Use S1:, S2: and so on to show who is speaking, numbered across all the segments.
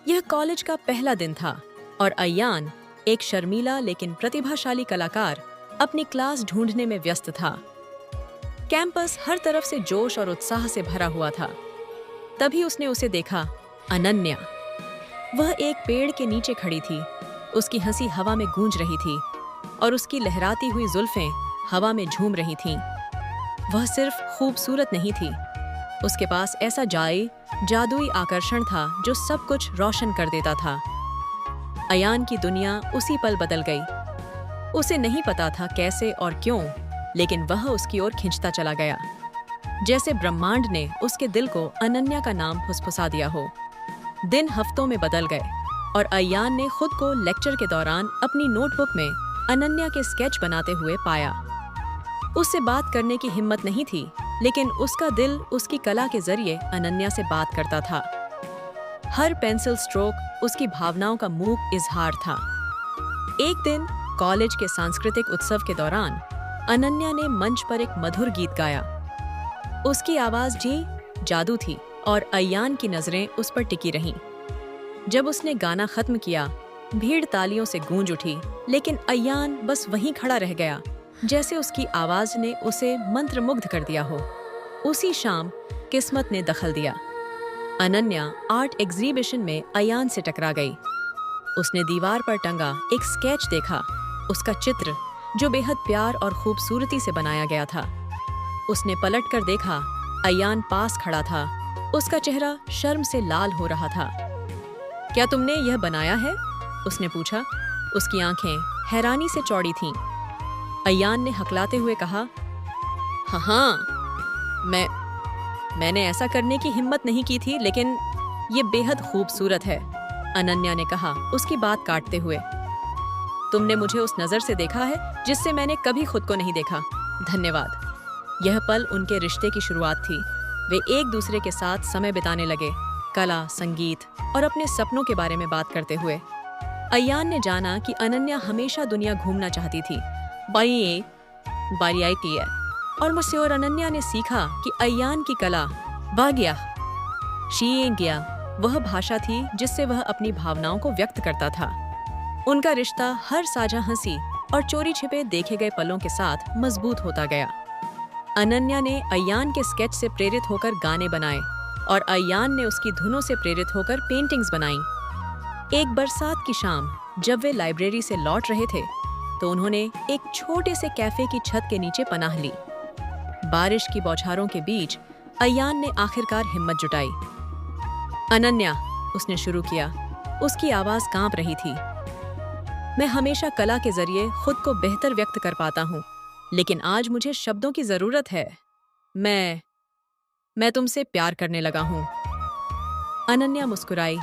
S1: यह कॉलेज का पहला दिन था और अयान, एक शर्मीला लेकिन प्रतिभाशाली कलाकार, अपनी क्लास ढूंढने में व्यस्त था। कैंपस हर तरफ से जोश और उत्साह से भरा हुआ था। तभी उसने उसे देखा, अनन्या। वह एक पेड़ के नीचे खड़ी थी। उसकी हंसी हवा में गूंज रही थी और उसकी लहराती हुई जुल्फें हवा में झूम रही थीं। वह सिर्फ खूबसूरत नहीं थी, उसके पास ऐसा जादुई आकर्षण था जो सब कुछ रोशन कर देता था। अयान की दुनिया उसी पल बदल गई। उसे नहीं पता था कैसे और क्यों, लेकिन वह उसकी ओर खिंचता चला गया, जैसे ब्रह्मांड ने उसके दिल को अनन्या का नाम फुसफुसा दिया हो। दिन हफ्तों में बदल गए और अयान ने खुद को लेक्चर के दौरान अपनी नोटबुक में अनन्या के स्केच बनाते हुए पाया। उससे बात करने की हिम्मत नहीं थी, लेकिन उसका दिल उसकी कला के जरिए अनन्या से बात करता था। हर पेंसिल स्ट्रोक उसकी भावनाओं का मूक इजहार था। एक दिन कॉलेज के सांस्कृतिक उत्सव के दौरान अनन्या ने मंच पर एक मधुर गीत गाया। उसकी आवाज जादू थी और अयान की नजरें उस पर टिकी रहीं। जब उसने गाना खत्म किया, भीड़ तालियों से गूंज उठी, लेकिन अयान बस वहीं खड़ा रह गया, जैसे उसकी आवाज ने उसे मंत्रमुग्ध कर दिया हो। उसी शाम किस्मत ने दखल दिया। अनन्या आर्ट एग्जीबिशन में अयान से टकरा गई। उसने दीवार पर टंगा एक स्केच देखा, उसका चित्र जो बेहद प्यार और खूबसूरती से बनाया गया था। उसने पलट कर देखा, अयान पास खड़ा था। उसका चेहरा शर्म से लाल हो रहा था। क्या तुमने यह बनाया है? उसने पूछा। उसकी आंखें हैरानी से चौड़ी थीं। अयान ने हकलाते हुए कहा, हाँ, मैंने ऐसा करने की हिम्मत नहीं की थी, लेकिन ये बेहद खूबसूरत है, अनन्या ने कहा, उसकी बात काटते हुए। तुमने मुझे उस नजर से देखा है जिससे मैंने कभी खुद को नहीं देखा। धन्यवाद। यह पल उनके रिश्ते की शुरुआत थी। वे एक दूसरे के साथ समय बिताने लगे, कला, संगीत और अपने सपनों के बारे में बात करते हुए। अयान ने जाना कि अनन्या हमेशा दुनिया घूमना चाहती थी, बारी आई थी है, और मुझसे और अनन्या ने सीखा कि अयान की कला गया वह भाषा थी जिससे वह अपनी भावनाओं को व्यक्त करता था। उनका रिश्ता हर साझा हंसी और चोरी छिपे देखे गए पलों के साथ मजबूत होता गया। अनन्या ने अयान के स्केच से प्रेरित होकर गाने बनाए और अयान ने उसकी धुनों से प्रेरित होकर पेंटिंग्स बनाई। एक बरसात की शाम जब वे लाइब्रेरी से लौट रहे थे, तो उन्होंने एक छोटे से कैफे की छत के नीचे पनाह ली। बारिश की बौछारों के बीच अयान ने आखिरकार हिम्मत जुटाई। अनन्या, उसने शुरू किया। उसकी आवाज कांप रही थी। मैं हमेशा कला के जरिए खुद को बेहतर व्यक्त कर पाता हूँ, लेकिन आज मुझे शब्दों की जरूरत है। मैं तुमसे प्यार करने लगा हूँ। अनन्या मुस्कुराई।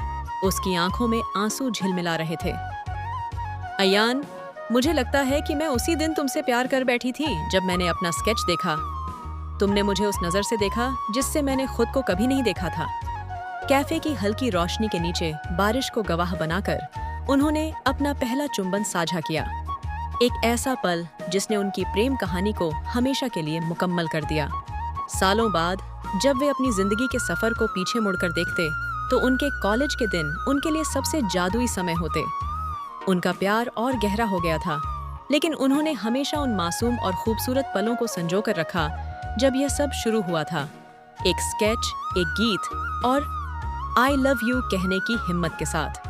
S1: उसकी आंखों में आंसू झिलमिला रहे थे। अयान, मुझे लगता है कि मैं उसी दिन तुमसे प्यार कर बैठी थी जब मैंने अपना स्केच देखा। तुमने मुझे उस नजर से देखा जिससे मैंने खुद को कभी नहीं देखा था। कैफे की हल्की रोशनी के नीचे बारिश को गवाह बनाकर उन्होंने अपना पहला चुंबन साझा किया। एक ऐसा पल जिसने उनकी प्रेम कहानी को हमेशा के लिए मुकम्मल कर दिया। सालों बाद जब वे अपनी जिंदगी के सफर को पीछे मुड़कर देखते, तो उनके कॉलेज के दिन उनके लिए सबसे जादुई समय होते। उनका प्यार और गहरा हो गया था, लेकिन उन्होंने हमेशा उन मासूम और खूबसूरत पलों को संजो कर रखा जब यह सब शुरू हुआ था। एक स्केच, एक गीत और आई लव यू कहने की हिम्मत के साथ।